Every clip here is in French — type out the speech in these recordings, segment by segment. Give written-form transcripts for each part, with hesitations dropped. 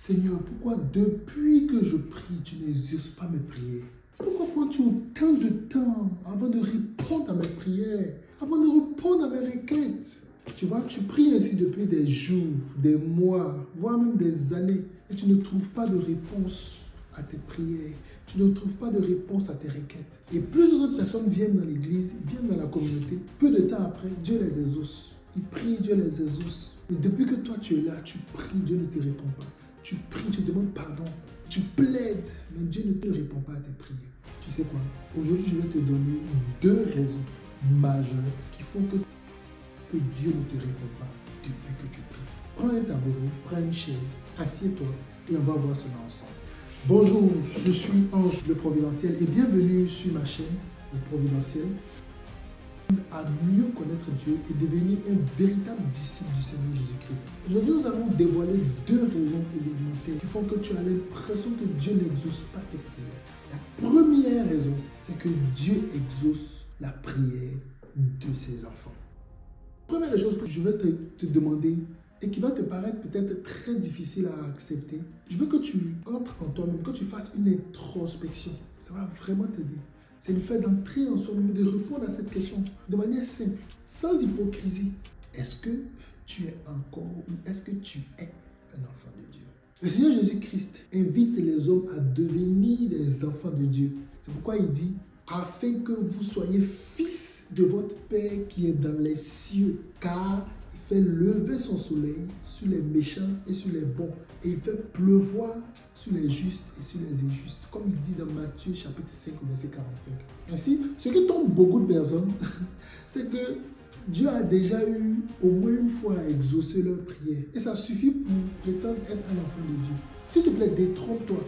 Seigneur, pourquoi depuis que je prie, tu n'exauces pas mes prières? Pourquoi prends-tu autant de temps avant de répondre à mes prières, avant de répondre à mes requêtes? Tu vois, tu pries ainsi depuis des jours, des mois, voire même des années, et tu ne trouves pas de réponse à tes prières. Tu ne trouves pas de réponse à tes requêtes. Et plusieurs autres personnes viennent dans l'église, viennent dans la communauté. Peu de temps après, Dieu les exauce. Ils prient, Dieu les exauce. Et depuis que toi tu es là, tu pries, Dieu ne te répond pas. Tu pries, tu demandes pardon. Tu plaides, mais Dieu ne te répond pas à tes prières. Tu sais quoi? Aujourd'hui, je vais te donner 2 raisons majeures qui font que Dieu ne te répond pas depuis que tu pries. Prends un tabouret, prends une chaise, assieds-toi et on va voir cela ensemble. Bonjour, je suis Ange le Providentiel et bienvenue sur ma chaîne, le Providentiel, à mieux connaître Dieu et devenir un véritable disciple du Seigneur Jésus-Christ. Aujourd'hui, nous allons dévoiler 2 raisons élémentaires qui font que tu as l'impression que Dieu n'exauce pas tes prières. La première raison, c'est que Dieu exauce la prière de ses enfants. Première chose que je vais te demander et qui va te paraître peut-être très difficile à accepter, je veux que tu entres en toi-même, que tu fasses une introspection. Ça va vraiment t'aider. C'est le fait d'entrer en soi-même et de répondre à cette question de manière simple, sans hypocrisie. Est-ce que tu es encore ou est-ce que tu es un enfant de Dieu? Le Seigneur Jésus-Christ invite les hommes à devenir des enfants de Dieu. C'est pourquoi il dit, afin que vous soyez fils de votre Père qui est dans les cieux, car il fait lever son soleil sur les méchants et sur les bons, et il fait pleuvoir sur les justes et sur les injustes, comme il dit dans Matthieu chapitre 5, verset 45. Ainsi, ce qui tombe beaucoup de personnes, c'est que Dieu a déjà eu au moins une fois à exaucer leurs prières, et ça suffit pour prétendre être un enfant de Dieu. S'il te plaît, détrompe-toi.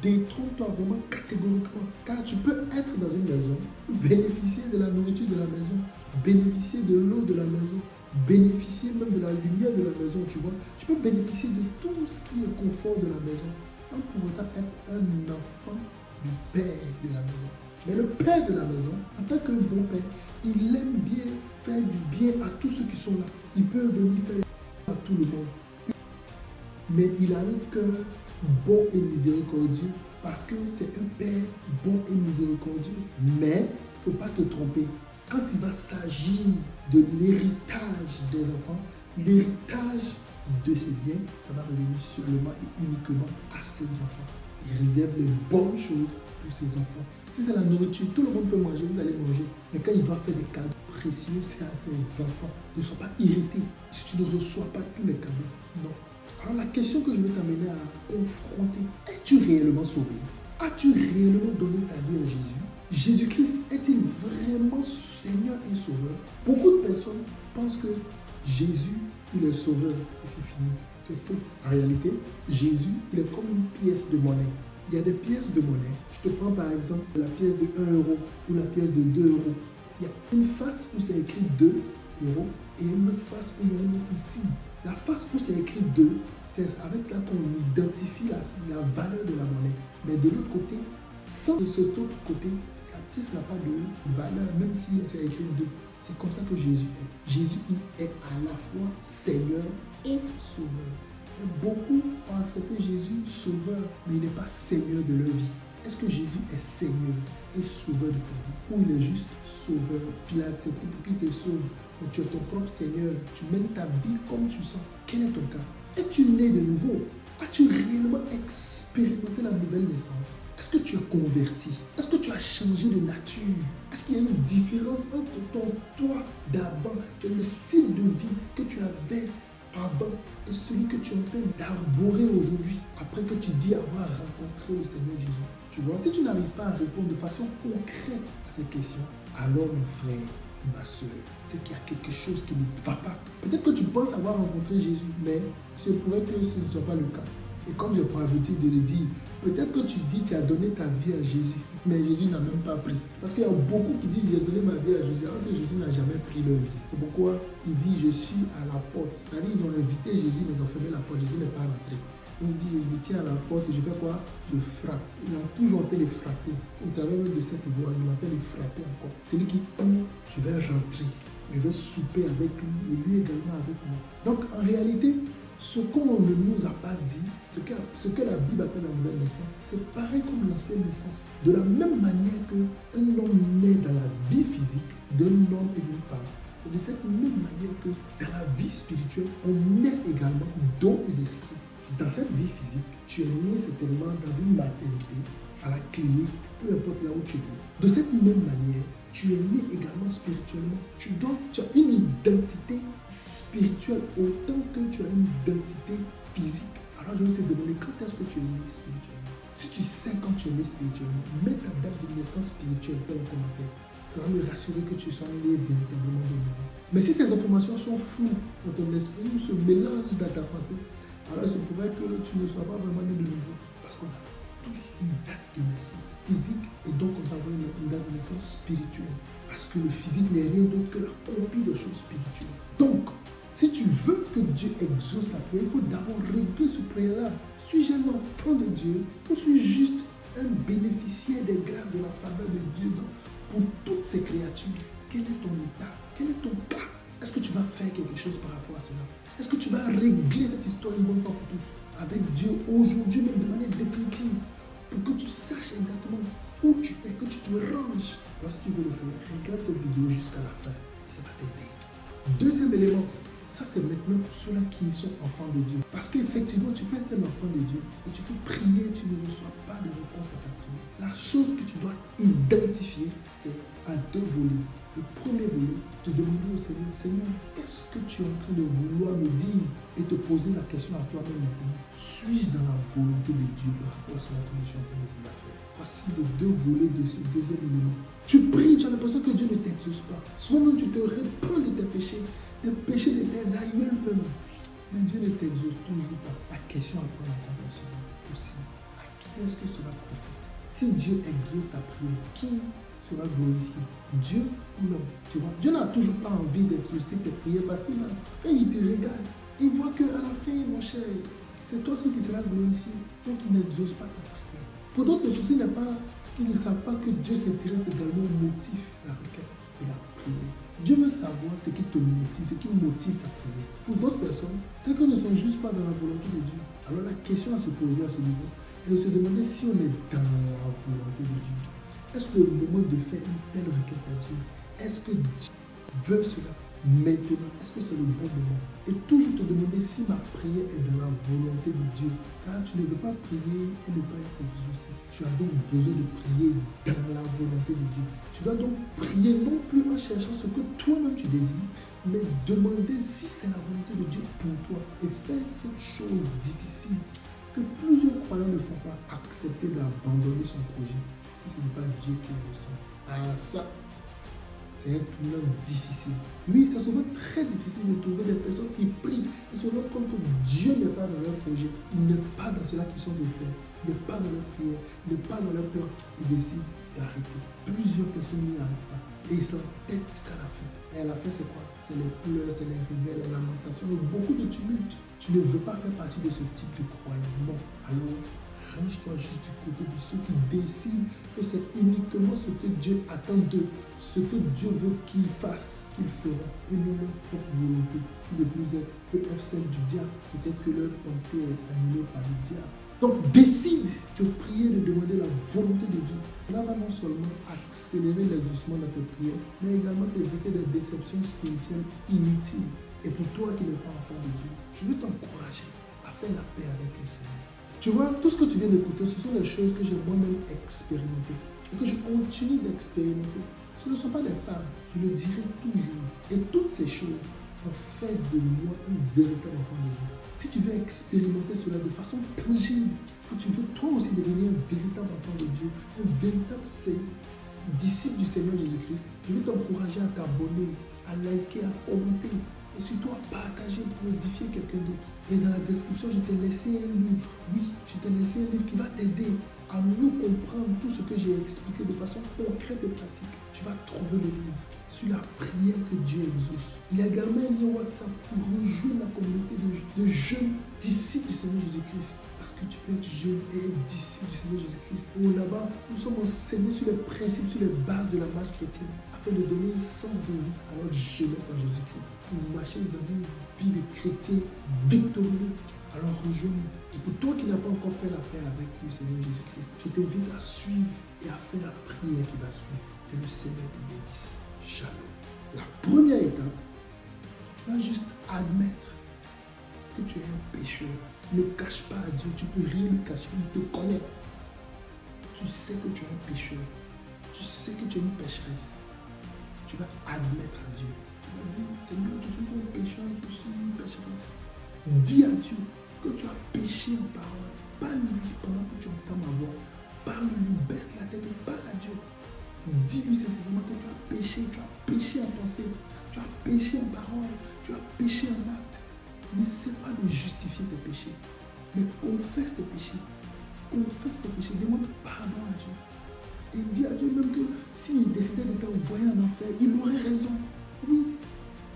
Détrompe-toi vraiment catégoriquement, car tu peux être dans une maison, bénéficier de la nourriture de la maison, bénéficier de l'eau de la maison, bénéficier même de la lumière de la maison, tu vois. Tu peux bénéficier de tout ce qui est confort de la maison, sans pour autant être un enfant du Père de la maison. Mais le Père de la maison, en tant qu'un bon Père, il aime bien faire du bien à tous ceux qui sont là. Il peut venir faire à tout le monde. Mais il a un cœur bon et miséricordieux parce que c'est un Père bon et miséricordieux. Mais il ne faut pas te tromper. Quand il va s'agir de l'héritage des enfants, l'héritage de ses biens, ça va revenir seulement et uniquement à ses enfants. Il réserve les bonnes choses pour ses enfants. Si c'est la nourriture, tout le monde peut manger, vous allez manger. Mais quand il va faire des cadeaux précieux, c'est à ses enfants. Ne sois pas irrité si tu ne reçois pas tous les cadeaux. Non. Alors la question que je vais t'amener à confronter, es-tu réellement sauvé? As-tu réellement donné ta vie à Jésus? Jésus-Christ est-il vraiment Seigneur et Sauveur? Beaucoup de personnes pensent que Jésus, il est Sauveur et c'est fini. C'est faux. En réalité, Jésus, il est comme une pièce de monnaie. Il y a des pièces de monnaie. Je te prends par exemple la pièce de 1 euro ou la pièce de 2 euros. Il y a une face où c'est écrit 2 euros et une autre face où il y a un autre signe. La face où c'est écrit 2, c'est avec ça qu'on identifie la valeur de la monnaie. Mais de l'autre côté, sans de cet autre côté, la pièce n'a pas de valeur, même si c'est écrit 2. C'est comme ça que Jésus est. Jésus, il est à la fois Seigneur et Sauveur. Et beaucoup ont accepté Jésus Sauveur, mais il n'est pas Seigneur de leur vie. Est-ce que Jésus est Seigneur et Sauveur de ta vie? Ou il est juste Sauveur? Tu l'as accepté pour qu'il te sauve, mais tu es ton propre Seigneur. Tu mènes ta vie comme tu sens. Quel est ton cas? Es-tu né de nouveau? As-tu réellement expérimenté la nouvelle naissance? Est-ce que tu es converti? Est-ce que tu as changé de nature? Est-ce qu'il y a une différence entre toi d'avant, le style de vie que tu avais avant et celui que tu es en train d'arborer aujourd'hui, après que tu dis avoir rencontré le Seigneur Jésus? Tu vois, si tu n'arrives pas à répondre de façon concrète à ces questions, alors mon frère, ma soeur, c'est qu'il y a quelque chose qui ne va pas. Peut-être que tu penses avoir rencontré Jésus, mais ce pourrait que ce ne soit pas le cas. Et comme j'ai pour habitude de le dire, peut-être que tu dis que tu as donné ta vie à Jésus, mais Jésus n'a même pas pris. Parce qu'il y a beaucoup qui disent j'ai donné ma vie à Jésus, alors que Jésus n'a jamais pris leur vie. C'est pourquoi il dit je suis à la porte. C'est-à-dire ils ont invité Jésus, mais ils ont fermé la porte. Jésus n'est pas rentré. Il dit je tiens à la porte et je fais quoi? Je frappe. Il a toujours tenté de frapper. Au travers de cette voix, il a tenté de frapper encore. C'est lui qui ouvre, je vais rentrer. Je vais souper avec lui et lui également avec moi. Donc en réalité, ce qu'on ne nous a pas dit, ce que la Bible appelle la nouvelle naissance, c'est pareil comme l'ancienne naissance. De la même manière qu'un homme naît dans la vie physique d'un homme et d'une femme, c'est de cette même manière que dans la vie spirituelle, on naît également d'eau et d'esprit. Dans cette vie physique, tu es né certainement dans une maternité, à la clinique, peu importe là où tu es né. De cette même manière, tu es né également spirituellement. Tu as une identité spirituelle autant que tu as une identité physique. Alors je vais te demander quand est-ce que tu es né spirituellement. Si tu sais quand tu es né spirituellement, mets ta date de naissance spirituelle dans le commentaire. Ça va me rassurer que tu sois né véritablement de nouveau. Mais si ces informations sont floues dans ton esprit ou se mélangent dans ta pensée, alors il se pourrait que tu ne sois pas vraiment né de nouveau. Parce qu'on a tous une date de naissance physique et donc on va avoir une date de naissance spirituelle. Parce que le physique n'est rien d'autre que la copie des choses spirituelles. Donc, si tu veux que Dieu exauce ta prière, il faut d'abord régler ce préalable. Suis-je un enfant de Dieu ou suis-je juste un bénéficiaire des grâces de la faveur de Dieu pour toutes ces créatures? Quel est ton état? Quel est ton cas? Est-ce que tu vas faire quelque chose par rapport à cela? Est-ce que tu vas régler cette histoire une bonne fois pour toutes avec Dieu aujourd'hui, même de manière définitive, pour que tu saches exactement où tu es, que tu te ranges? Alors, si tu veux le faire, regarde cette vidéo jusqu'à la fin et ça va t'aider. Deuxième élément, ça c'est maintenant pour ceux-là qui sont enfants de Dieu. Parce qu'effectivement, tu peux être un enfant de Dieu et tu peux prier, tu ne reçois pas de réponse à ta prière. La chose que tu dois identifier, c'est à deux volets. Le premier volet, te demander au Seigneur, Seigneur, qu'est-ce que tu es en train de vouloir me dire? Et te poser la question à toi-même maintenant. Suis-je dans la volonté de Dieu par rapport à cela que je suis en train de vouloir faire? Voici les deux volets de ce deuxième élément. Tu pries, tu as l'impression que Dieu ne t'exauce pas. Souvent même tu te répands de tes péchés de tes aïeuls même. Mais Dieu ne t'exauce toujours pas. La question à prendre en compte aussi, à qui est-ce que cela profite? Si Dieu exauce ta prière, qui sera glorifié? Dieu ou l'homme? Tu vois, Dieu n'a toujours pas envie d'exaucer tes prières parce qu'il quand il te regarde, il voit qu'à la fin, mon cher, c'est toi celui qui sera glorifié. Donc il n'exauce pas ta prière. Pour d'autres, le souci n'est pas qu'ils ne savent pas que Dieu s'intéresse également au motif de la requête de la prière. Dieu veut savoir ce qui te motive, ce qui motive ta prière. Pour d'autres personnes, c'est qu'ils ne sont juste pas dans la volonté de Dieu. Alors la question à se poser à ce niveau est de se demander si on est dans la volonté de Dieu. Est-ce que le moment de faire une telle requête à Dieu, est-ce que Dieu veut cela maintenant? Est-ce que c'est le bon moment? Et toujours te demander si ma prière est dans la volonté de Dieu. Car tu ne veux pas prier et ne pas être exaucé. Tu as donc besoin de prier dans la volonté de Dieu. Tu dois donc prier non plus en cherchant ce que toi-même tu désires, mais demander si c'est la volonté de Dieu pour toi. Et faire cette chose difficile que plusieurs croyants ne font pas, accepter d'abandonner son projet si ce n'est pas Dieu qui est le centre. Ah ça, c'est un tournant difficile. Oui, c'est souvent très difficile de trouver des personnes qui prient et se rendent compte que Dieu n'est pas dans leur projet. Il n'est pas dans cela qu'ils sont de faire. Il n'est pas dans leur prière. Il n'est pas dans leur plan. Ils décident d'arrêter. Plusieurs personnes n'y arrivent pas. Et ils s'entêtent jusqu'à la fin. Et à la fin, c'est quoi? C'est les pleurs, c'est les rebelles, les lamentations, beaucoup de tumultes. Tu ne veux pas faire partie de ce type de croyants. Non. Alors, range-toi juste du côté de ceux qui décident que c'est uniquement ce que Dieu attend d'eux, ce que Dieu veut qu'ils fassent, qu'ils feront, et non leur propre volonté, qui de plus peut être celle du diable. Peut-être que leur pensée est animée par le diable. Donc décide de prier, de demander la volonté de Dieu. Cela va non seulement accélérer l'exaucement de tes prières, mais également éviter des déceptions spirituelles inutiles. Et pour toi qui n'es pas enfant de Dieu, je veux t'encourager à faire la paix avec le Seigneur. Tu vois, tout ce que tu viens d'écouter, ce sont des choses que j'ai moi-même expérimentées et que je continue d'expérimenter. Ce ne sont pas des fables, je le dirai toujours. Et toutes ces choses ont fait de moi un véritable enfant de Dieu. Si tu veux expérimenter cela de façon tangible, que tu veux toi aussi devenir un véritable enfant de Dieu, un véritable disciple du Seigneur Jésus-Christ, je vais t'encourager à t'abonner, à liker, à commenter et surtout à partager pour édifier quelqu'un d'autre. Et dans la description, je t'ai laissé un livre. Oui, je t'ai laissé un livre qui va t'aider à mieux comprendre tout ce que j'ai expliqué de façon concrète et pratique. Tu vas trouver le livre sur la prière que Dieu exauce. Il y a également un lien WhatsApp pour rejoindre la communauté de jeunes disciples du Seigneur Jésus-Christ. Parce que tu peux être jeune et être disciple du Seigneur Jésus-Christ. Ou là-bas, nous sommes enseignés sur les principes, sur les bases de la marche chrétienne, afin de donner un sens de vie à notre jeunesse en Jésus-Christ. Pour marcher dans une vie de chrétien victorieux. Alors rejoins-nous. Et pour toi qui n'as pas encore fait la paix avec le Seigneur Jésus-Christ, je t'invite à suivre et à faire la prière qui va suivre. Que le Seigneur te bénisse. Shalom. La première étape, tu vas juste admettre que tu es un pécheur. Ne cache pas à Dieu, tu peux rien lui cacher, il te connaît. Tu sais que tu es un pécheur. Tu sais que tu es une pécheresse. Tu vas admettre à Dieu. Tu vas dire, Seigneur, je suis un pécheur, je suis une pécheresse. Dis à Dieu que tu as péché en parole. Parle-lui pendant que tu entends ma voix. Parle-lui, baisse la tête et parle à Dieu. Dis-lui sincèrement que tu as péché en pensée, tu as péché en parole, tu as péché en acte. N'essaie pas de justifier tes péchés, mais confesse tes péchés. Confesse tes péchés, demande pardon à Dieu. Et dis à Dieu même que s'il décidait de t'envoyer en enfer, il aurait raison. Oui,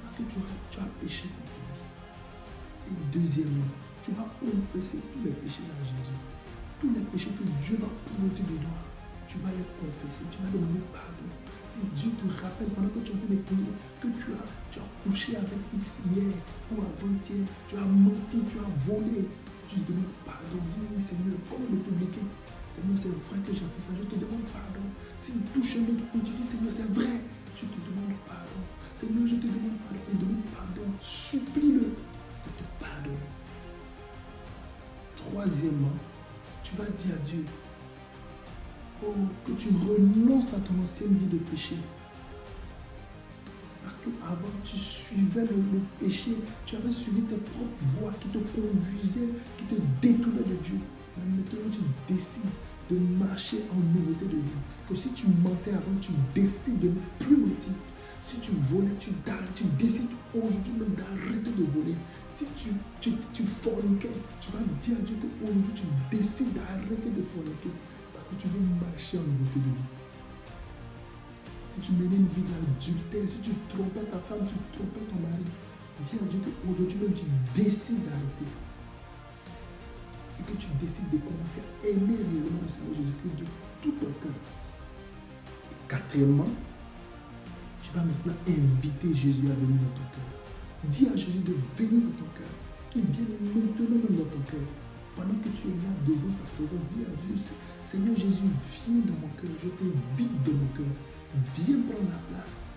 parce que tu as péché contre lui. Et deuxièmement, tu vas confesser tous les péchés à Jésus. Tous les péchés que Dieu va pointer du doigt, tu vas les confesser, tu vas demander pardon. Si Dieu te rappelle pendant que tu es en train de prier que tu as couché avec X hier ou avant-hier, tu as menti, tu as volé, tu te demandes pardon. Dis-lui, Seigneur, comme le publicain, Seigneur, c'est vrai que j'ai fait ça, je te demande pardon. S'il touche un autre coup, tu dis, Seigneur, c'est vrai, je te demande pardon. Seigneur, je te demande pardon. Et demande pardon, supplie-le de te pardonner. Troisièmement, tu vas dire à Dieu, oh, que tu renonces à ton ancienne vie de péché. Parce qu'avant, tu suivais le péché, tu avais suivi tes propres voies qui te conduisaient, qui te détournaient de Dieu. Mais maintenant, tu décides de marcher en nouveauté de vie. Que si tu mentais avant, tu décides de ne plus mentir. Si tu volais, tu décides aujourd'hui même d'arrêter de voler. Si tu forniquais, tu vas dire à Dieu qu'aujourd'hui tu décides d'arrêter de forniquer. Parce que tu veux marcher en nouveauté de vie. Si tu menais une vie d'adultère, si tu trompais ta femme, tu trompais ton mari, dis à Dieu qu'aujourd'hui même tu décides d'arrêter. Et que tu décides de commencer à aimer réellement le Seigneur Jésus-Christ de tout ton cœur. Et quatrièmement, tu vas maintenant inviter Jésus à venir dans ton cœur. Dis à Jésus de venir dans ton cœur, qu'il vienne maintenant même dans ton cœur. Pendant que tu es là devant sa présence, dis à Dieu, Seigneur Jésus, viens dans mon cœur, je t'invite dans mon cœur. Viens prendre la place,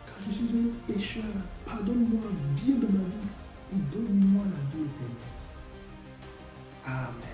car je suis un pécheur. Pardonne-moi, viens dans ma vie et donne-moi la vie éternelle. Amen.